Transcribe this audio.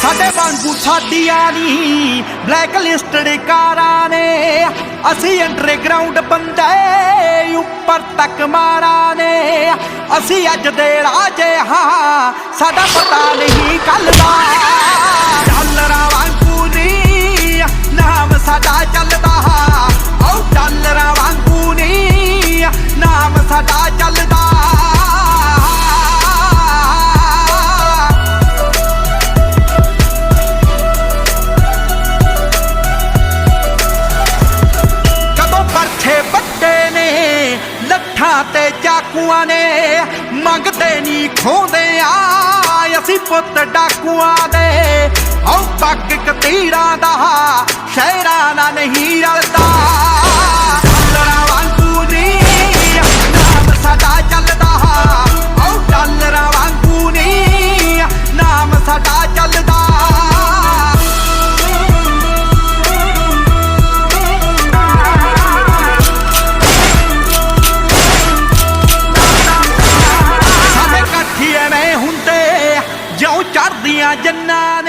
साडे वांगू साडियां नी black listed कारां ने असी अंडरग्राउंड बंदे उपर तक मारा ने असी अज दे राजे हाँ साडा पता नहीं कल दा डॉलरां वांगू नी नाम साडा चलदा ओ डॉलरां वांगू नी नाम साडा चलदा ते चाकुआं ने मंगते नी खोंदे असी पुत डाकुआं दे औ पग कतीरां दा शहरां नाल नहीं रलदा डॉलरां वांगू नी नाम साडा चलदा औ डॉलरां वांगू नी नाम साडा चलदा चढ़दियां जन्नां